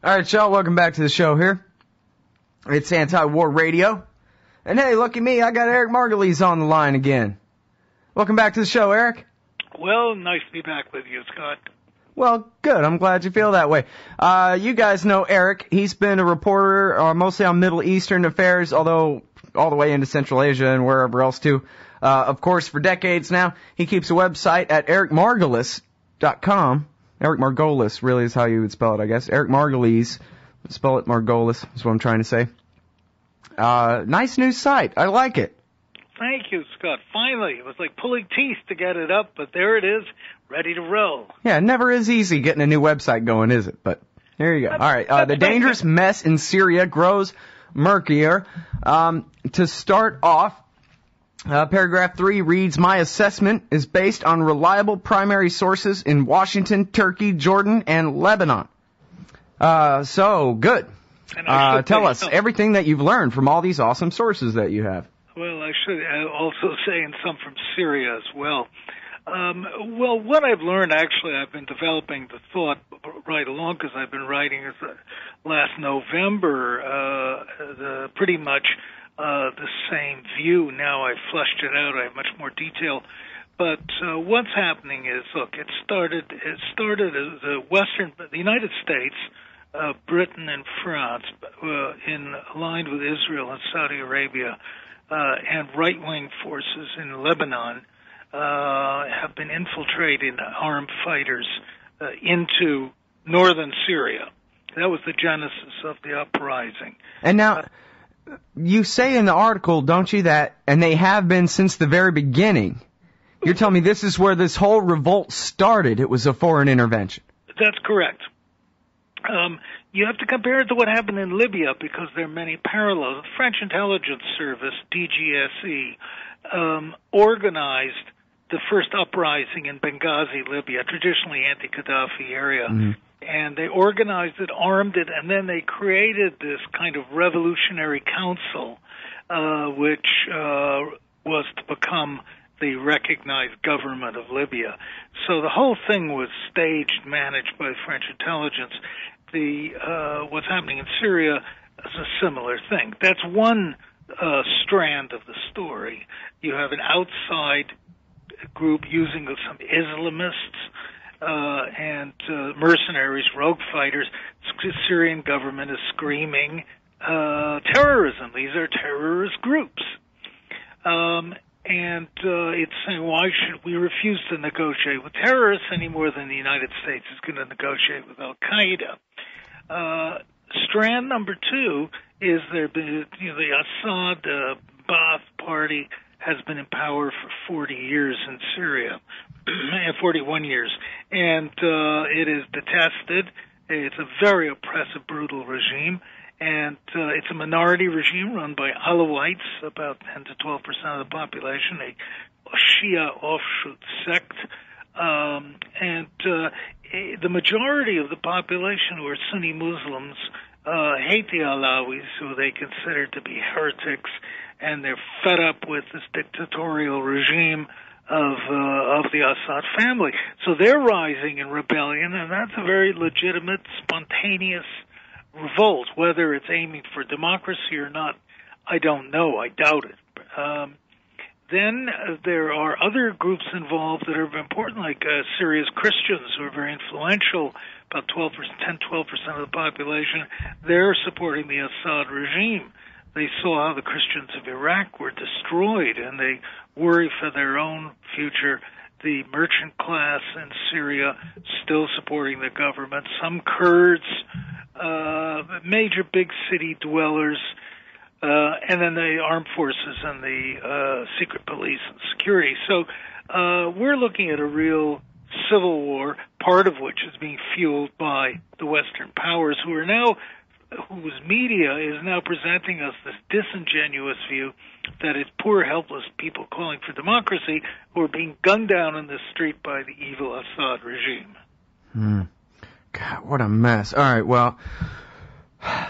All right, y'all, welcome back to the show here. It's Anti-War Radio. And hey, look at me, I got Eric Margolis on the line again. Welcome back to the show, Eric. Well, nice to be back with you, Scott. Well, good. I'm glad you feel that way. You guys know Eric. He's been a reporter mostly on Middle Eastern affairs, although all the way into Central Asia and wherever else too. Of course, for decades now. He keeps a website at ericmargolis.com. Eric Margolis really is how you would spell it, I guess. Eric Margolis. Spell it Margolis is what I'm trying to say. Nice new site. I like it. Thank you, Scott. Finally, it was like pulling teeth to get it up, but there it is, ready to roll. Yeah, it never is easy getting a new website going, is it? But here you go. All right, the dangerous mess in Syria grows murkier. To start off, paragraph 3 reads, my assessment is based on reliable primary sources in Washington, Turkey, Jordan, and Lebanon. So, good. Tell us everything that you've learned from all these awesome sources that you have. Well, I should also say, and some from Syria as well. Well, what I've learned, actually, I've been developing the thought right along because I've been writing last November pretty much the same view. Now I've fleshed it out. I have much more detail. But what's happening is, look, it started as the United States, Britain and France, aligned with Israel and Saudi Arabia, and right-wing forces in Lebanon have been infiltrating armed fighters into northern Syria. That was the genesis of the uprising. And now, you say in the article, don't you, that, and they have been since the very beginning. You're telling me this is where this whole revolt started. It was a foreign intervention. That's correct. You have to compare it to what happened in Libya because there are many parallels. The French intelligence service, DGSE, organized the first uprising in Benghazi, Libya, traditionally anti-Gaddafi area. Mm-hmm. And they organized it, armed it, and then they created this kind of revolutionary council, which was to become the recognized government of Libya. So the whole thing was staged, managed by French intelligence. What's happening in Syria is a similar thing. That's one strand of the story. You have an outside group using some Islamists and mercenaries, rogue fighters. The Syrian government is screaming terrorism. These are terrorist groups. And it's saying, why should we refuse to negotiate with terrorists any more than the United States is going to negotiate with Al-Qaeda? Strand number 2 is the Assad Ba'ath party has been in power for 40 years in Syria, 41 years, and it is detested. It's a very oppressive, brutal regime. And it's a minority regime run by Alawites, about 10 to 12% of the population, a Shia offshoot sect. And the majority of the population, who are Sunni Muslims, hate the Alawis, who they consider to be heretics, and they're fed up with this dictatorial regime of the Assad family. So they're rising in rebellion, and that's a very legitimate, spontaneous revolt. Whether it's aiming for democracy or not, I don't know. I doubt it. Then there are other groups involved that are important, like Syria's Christians, who are very influential, about 10-12% of the population. They're supporting the Assad regime. They saw how the Christians of Iraq were destroyed, and they worry for their own future. The merchant class in Syria still supporting the government. Some Kurds, major big city dwellers, and then the armed forces and the secret police and security. So we're looking at a real civil war, part of which is being fueled by the Western powers, whose media is now presenting us this disingenuous view that it's poor, helpless people calling for democracy who are being gunned down in the street by the evil Assad regime. God, what a mess. All right, well,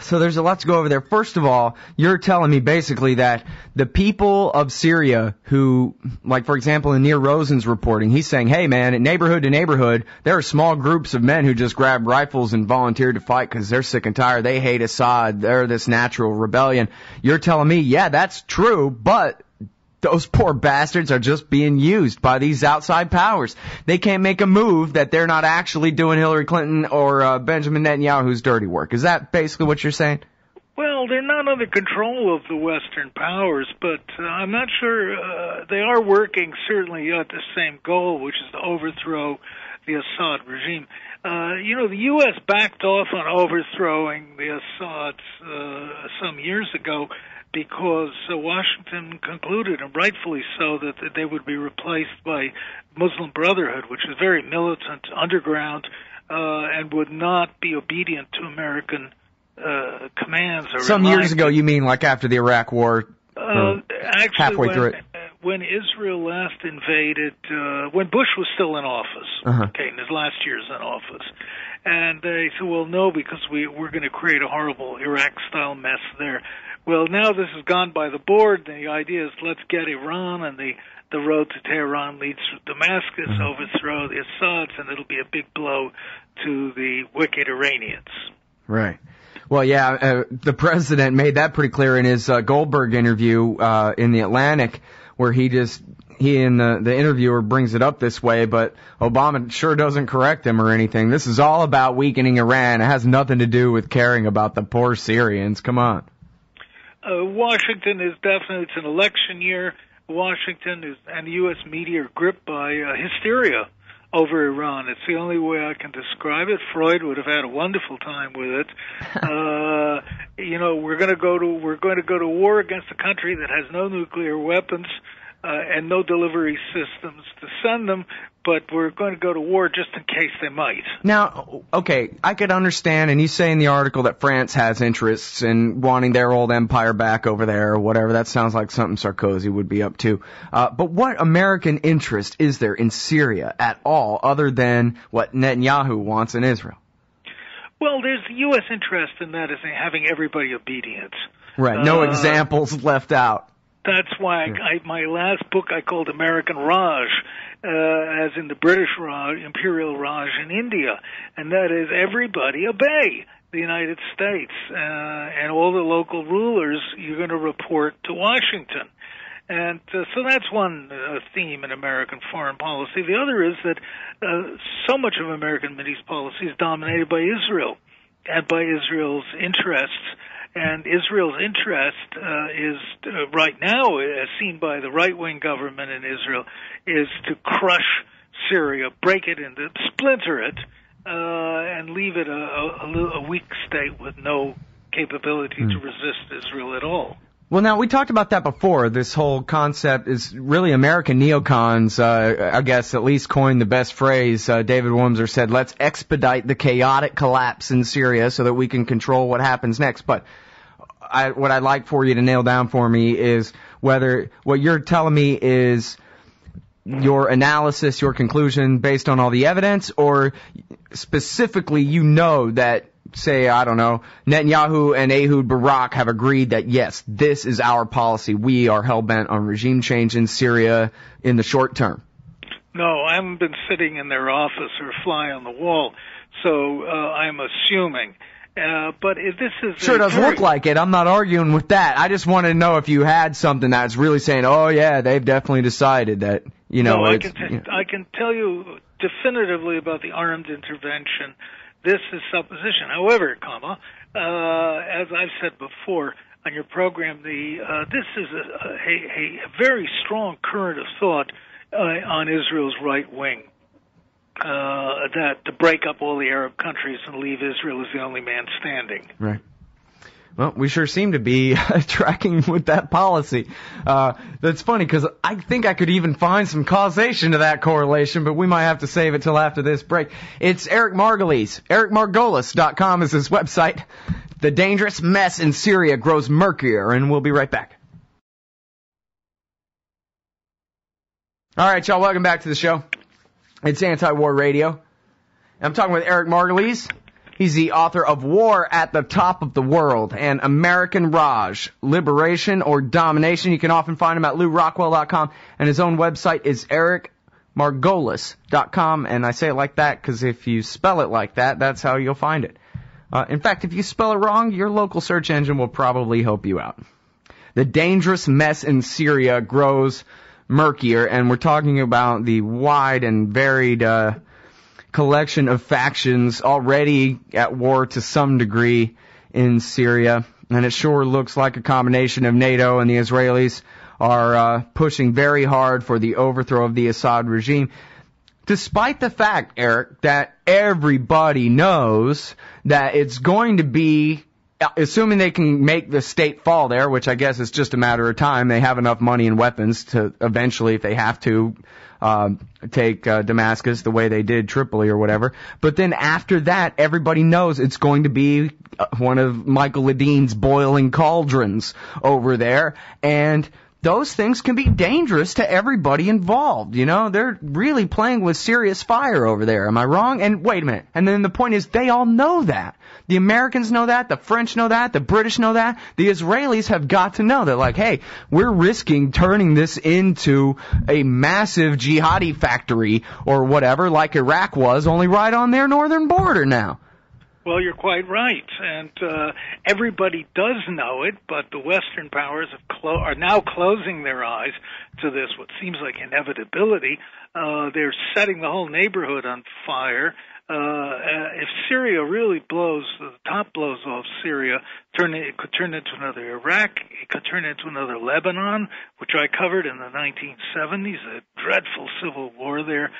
So there's a lot to go over there. First of all, you're telling me basically that the people of Syria who, like for example in Nir Rosen's reporting, he's saying, hey man, in neighborhood to neighborhood, there are small groups of men who just grab rifles and volunteer to fight because they're sick and tired. They hate Assad. They're this natural rebellion. You're telling me, yeah, that's true, but those poor bastards are just being used by these outside powers. They can't make a move that they're not actually doing Hillary Clinton or Benjamin Netanyahu's dirty work. Is that basically what you're saying? Well, they're not under control of the Western powers, but I'm not sure they are working certainly at the same goal, which is to overthrow the Assad regime. The U.S. backed off on overthrowing the Assads some years ago, because Washington concluded, and rightfully so, that they would be replaced by Muslim Brotherhood, which is very militant, underground, and would not be obedient to American commands. Or some years ago, you mean like after the Iraq War? Actually, halfway through it. When Israel last invaded, when Bush was still in office, okay, in his last years in office, and they said, well, no, because we're going to create a horrible Iraq-style mess there. Well, now this has gone by the board. The idea is let's get Iran, and the road to Tehran leads through Damascus, overthrow the Assads, and it'll be a big blow to the wicked Iranians. Right. Well, yeah, the president made that pretty clear in his Goldberg interview in The Atlantic, where he and the interviewer brings it up this way, but Obama sure doesn't correct him or anything. This is all about weakening Iran. It has nothing to do with caring about the poor Syrians. Come on. Washington is definitely, it's an election year. Washington and the U.S. media are gripped by hysteria over Iran. It's the only way I can describe it. Freud would have had a wonderful time with it. We're going to go to war against a country that has no nuclear weapons and no delivery systems to send them, but we're going to go to war just in case they might. Now, okay, I could understand, and you say in the article that France has interests in wanting their old empire back over there or whatever. That sounds like something Sarkozy would be up to. But what American interest is there in Syria at all, other than what Netanyahu wants in Israel? Well, there's the U.S. interest in that is in having everybody obedient. Right, no examples left out. That's why my last book I called American Raj, as in the British Raj, Imperial Raj in India, and that is everybody obey the United States, and all the local rulers, you're going to report to Washington. And so that's one theme in American foreign policy. The other is that so much of American Middle East policy is dominated by Israel and by Israel's interests. And Israel's interest is right now, as seen by the right-wing government in Israel, is to crush Syria, break it into, splinter it, and leave it a weak state with no capability to resist Israel at all. Well, now, we talked about that before. This whole concept is really American neocons, I guess, at least coined the best phrase. David Wimser said, let's expedite the chaotic collapse in Syria so that we can control what happens next. But what I'd like for you to nail down for me is whether what you're telling me is your analysis, your conclusion based on all the evidence, or specifically that, say, I don't know, Netanyahu and Ehud Barak have agreed that, yes, this is our policy. We are hell-bent on regime change in Syria in the short term. No, I haven't been sitting in their office or fly on the wall, so I'm assuming. But if this is sure does look like it. I'm not arguing with that. I just wanted to know if you had something that's really saying, oh, yeah, they've definitely decided that, No, I can tell you definitively about the armed intervention. This is supposition. However, as I've said before on your program, this is a very strong current of thought on Israel's right wing, that to break up all the Arab countries and leave Israel as the only man standing. Right. Well, we sure seem to be tracking with that policy. That's funny because I think I could even find some causation to that correlation, but we might have to save it till after this break. It's Eric Margolis. EricMargolis.com is his website. The dangerous mess in Syria grows murkier, and we'll be right back. All right, y'all, welcome back to the show. It's Anti-War Radio. I'm talking with Eric Margolis. He's the author of War at the Top of the World and American Raj, Liberation or Domination. You can often find him at LouRockwell.com, and his own website is Margolis.com, and I say it like that because if you spell it like that, that's how you'll find it. In fact, if you spell it wrong, your local search engine will probably help you out. The dangerous mess in Syria grows murkier, and we're talking about the wide and varied collection of factions already at war to some degree in Syria, and it sure looks like a combination of NATO and the Israelis are pushing very hard for the overthrow of the Assad regime, despite the fact, Eric, that everybody knows that it's going to be, assuming they can make the state fall there, which I guess is just a matter of time. They have enough money and weapons to eventually, if they have to, take Damascus the way they did Tripoli or whatever. But then after that, everybody knows it's going to be one of Michael Ledine's boiling cauldrons over there. And those things can be dangerous to everybody involved. You know, they're really playing with serious fire over there. Am I wrong? And wait a minute. And then the point is, they all know that. The Americans know that. The French know that. The British know that. The Israelis have got to know that, like, hey, we're risking turning this into a massive jihadi factory or whatever, like Iraq was, only right on their northern border now. Well, you're quite right, and everybody does know it, but the Western powers are now closing their eyes to this, what seems like inevitability. They're setting the whole neighborhood on fire. If Syria really blows, the top blows off Syria, it could turn into another Iraq, it could turn into another Lebanon, which I covered in the 1970s, a dreadful civil war there.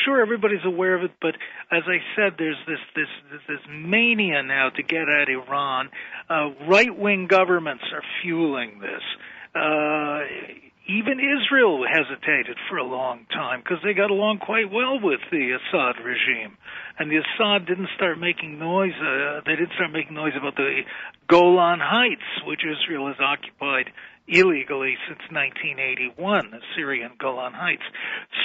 Sure, everybody's aware of it, but as I said, there's this mania now to get at Iran. Right-wing governments are fueling this. Even Israel hesitated for a long time because they got along quite well with the Assad regime. And the Assad didn't start making noise, they didn't start making noise about the Golan Heights, which Israel has occupied illegally since 1981, the Syrian Golan Heights.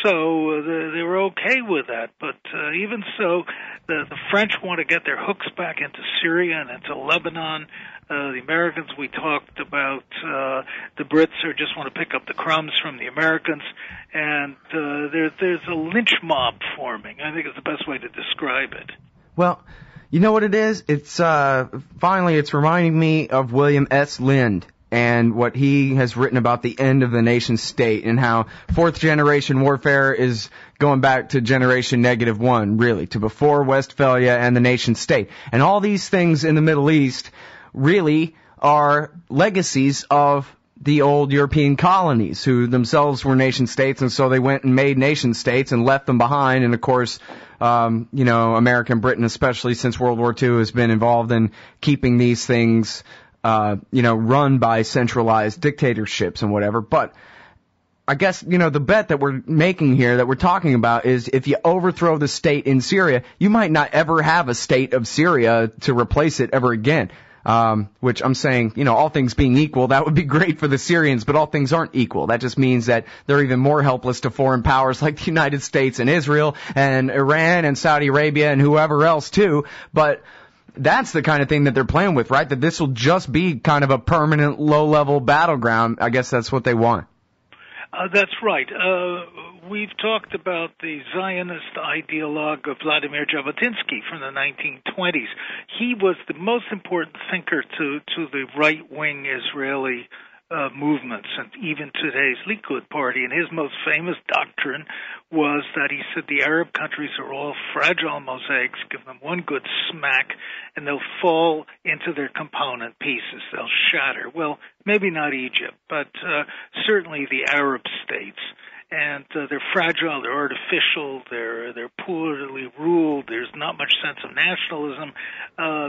So they were okay with that. But even so, the French want to get their hooks back into Syria and into Lebanon. The Americans we talked about, the Brits just want to pick up the crumbs from the Americans, and there's a lynch mob forming. I think it's the best way to describe it. Well, you know what it is? It's finally it's reminding me of William S. Lind and what he has written about the end of the nation state and how fourth generation warfare is going back to generation -1, really, to before Westphalia and the nation state. And all these things in the Middle East really are legacies of the old European colonies, who themselves were nation states, and so they went and made nation states and left them behind. And of course, American Britain, especially since World War II, has been involved in keeping these things, run by centralized dictatorships and whatever. But I guess, the bet that we're making here, that we're talking about, is if you overthrow the state in Syria, you might not ever have a state of Syria to replace it ever again. Which I'm saying, all things being equal, that would be great for the Syrians, but all things aren't equal. That just means that they're even more helpless to foreign powers like the United States and Israel and Iran and Saudi Arabia and whoever else too. But that's the kind of thing that they're playing with, right? That this will just be kind of a permanent low-level battleground. I guess that's what they want. That's right. We've talked about the Zionist ideologue of Vladimir Jabotinsky from the 1920s. He was the most important thinker to the right-wing Israeli movements and even today's Likud party. And his most famous doctrine was that he said the Arab countries are all fragile mosaics, give them one good smack, and they'll fall into their component pieces. They'll shatter. Well, maybe not Egypt, but certainly the Arab states. And they're fragile, they're artificial, they're poorly ruled, there's not much sense of nationalism,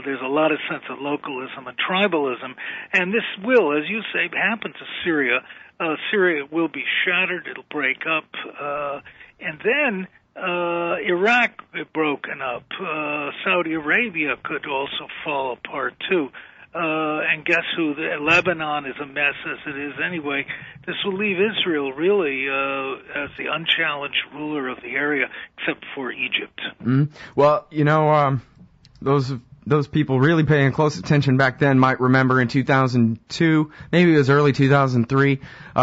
there's a lot of sense of localism and tribalism, and this will, as you say, happen to Syria. Syria will be shattered, it'll break up, and then Iraq broken up. Saudi Arabia could also fall apart too. and guess who? Lebanon is a mess as it is anyway. This will leave Israel really as the unchallenged ruler of the area, except for Egypt. Mm-hmm. Well, those people really paying close attention back then might remember in 2002, maybe it was early 2003,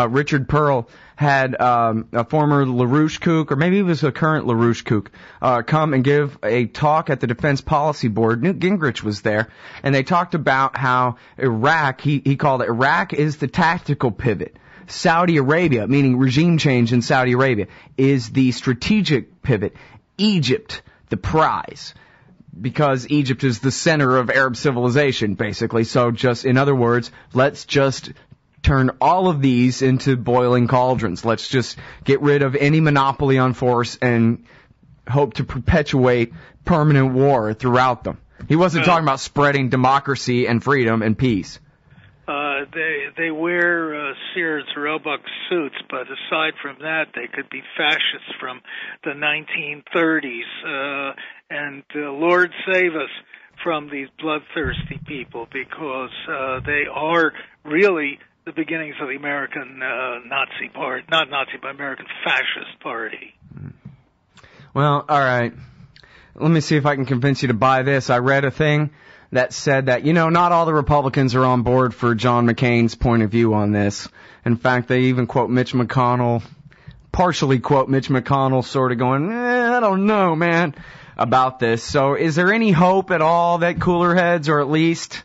Richard Pearl had a former LaRouche kook, or maybe it was a current LaRouche kook, come and give a talk at the Defense Policy Board. Newt Gingrich was there, and they talked about how Iraq, he called it, Iraq is the tactical pivot. Saudi Arabia, meaning regime change in Saudi Arabia, is the strategic pivot. Egypt, the prize. Because Egypt is the center of Arab civilization, basically. So just, in other words, let's just turn all of these into boiling cauldrons. Let's just get rid of any monopoly on force and hope to perpetuate permanent war throughout them. He wasn't talking about spreading democracy and freedom and peace. They wear Sears Roebuck suits, but aside from that, they could be fascists from the 1930s. And Lord save us from these bloodthirsty people, because they are really the beginnings of the American Nazi party, not Nazi, but American fascist party. Well, all right. Let me see if I can convince you to buy this. I read a thing that said that, not all the Republicans are on board for John McCain's point of view on this. In fact, they even quote Mitch McConnell, partially quote Mitch McConnell, sort of going, I don't know, man, about this. So is there any hope at all that cooler heads, or at least,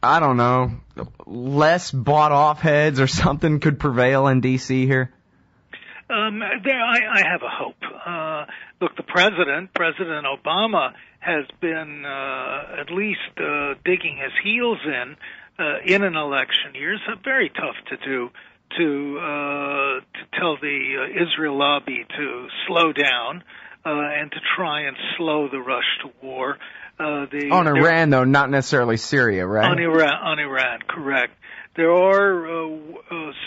I don't know, less bought-off heads or something could prevail in D.C. here? I have a hope. Look, the President Obama, has been at least digging his heels in an election year. It's very tough to do to tell the Israel lobby to slow down and to try and slow the rush to war. On Iran, though, not necessarily Syria, right? On Iran, correct. There are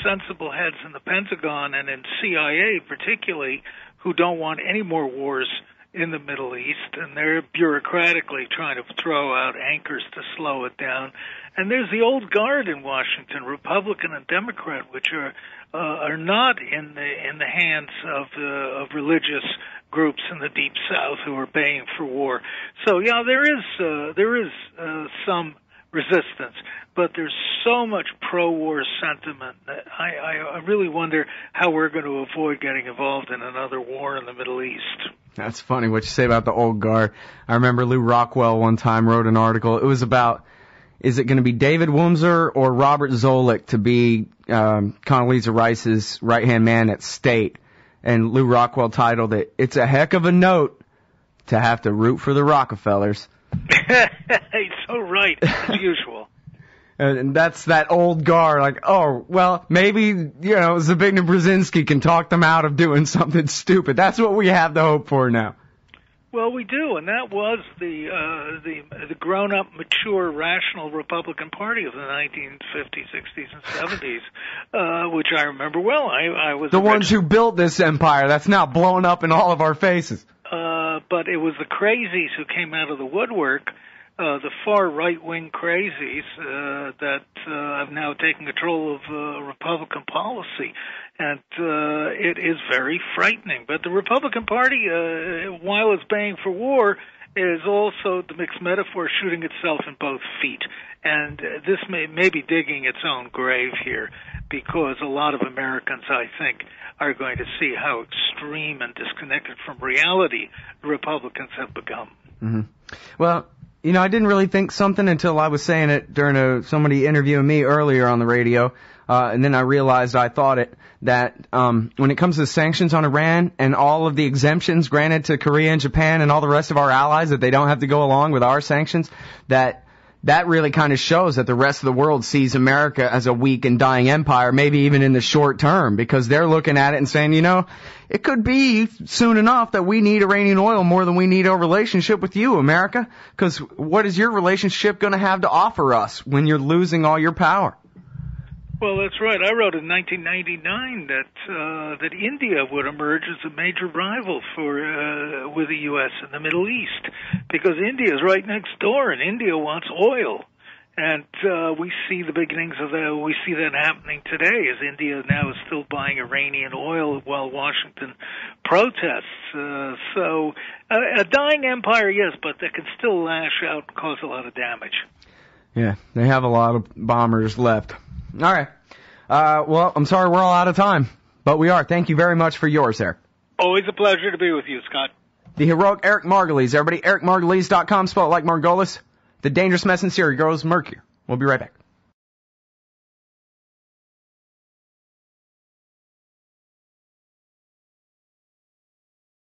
sensible heads in the Pentagon and in CIA particularly who don't want any more wars in the Middle East, and they're bureaucratically trying to throw out anchors to slow it down. And there's the old guard in Washington, Republican and Democrat, which are not in the hands of religious groups in the Deep South who are baying for war. So yeah, there is some resistance, but there's so much pro-war sentiment that I really wonder how we're going to avoid getting involved in another war in the Middle East. That's funny what you say about the old guard. I remember Lou Rockwell one time wrote an article. It was about, is it going to be David Wurmser or Robert Zoellick to be Condoleezza Rice's right-hand man at State? And Lou Rockwell titled it, "It's a heck of a note to have to root for the Rockefellers." He's so right, as usual. And that's that old guard, like, oh, well, maybe, Zbigniew Brzezinski can talk them out of doing something stupid. That's what we have to hope for now. Well, we do, and that was the grown-up, mature, rational Republican Party of the 1950s, 60s, and 70s, which I remember well. I was the ones who built this empire that's now blowing up in all of our faces. But it was the crazies who came out of the woodwork, the far right-wing crazies that have now taken control of Republican policy. And it is very frightening. But the Republican Party, while it's baying for war, is also, the mixed metaphor, shooting itself in both feet. And this may be digging its own grave here, because a lot of Americans, I think, are going to see how extreme and disconnected from reality the Republicans have become. Mm-hmm. Well, I didn't really think something until I was saying it during somebody interviewing me earlier on the radio, and then I realized I thought it, that when it comes to sanctions on Iran and all of the exemptions granted to Korea and Japan and all the rest of our allies, that they don't have to go along with our sanctions, that really kind of shows that the rest of the world sees America as a weak and dying empire, maybe even in the short term, because they're looking at it and saying, it could be soon enough that we need Iranian oil more than we need a relationship with you, America, because what is your relationship going to have to offer us when you're losing all your power? Well, that's right. I wrote in 1999 that India would emerge as a major rival with the U.S. in the Middle East, because India is right next door, and India wants oil. And we see the beginnings of that. We see that happening today, as India now is still buying Iranian oil while Washington protests. So a dying empire, yes, but that can still lash out and cause a lot of damage. Yeah, they have a lot of bombers left. All right. Well, I'm sorry we're all out of time, but we are. Thank you very much for yours there. Always a pleasure to be with you, Scott. The heroic Eric Margolis. Everybody, ericmargolis.com, spelled like Margolis. The dangerous mess in Syria grows murkier. We'll be right back.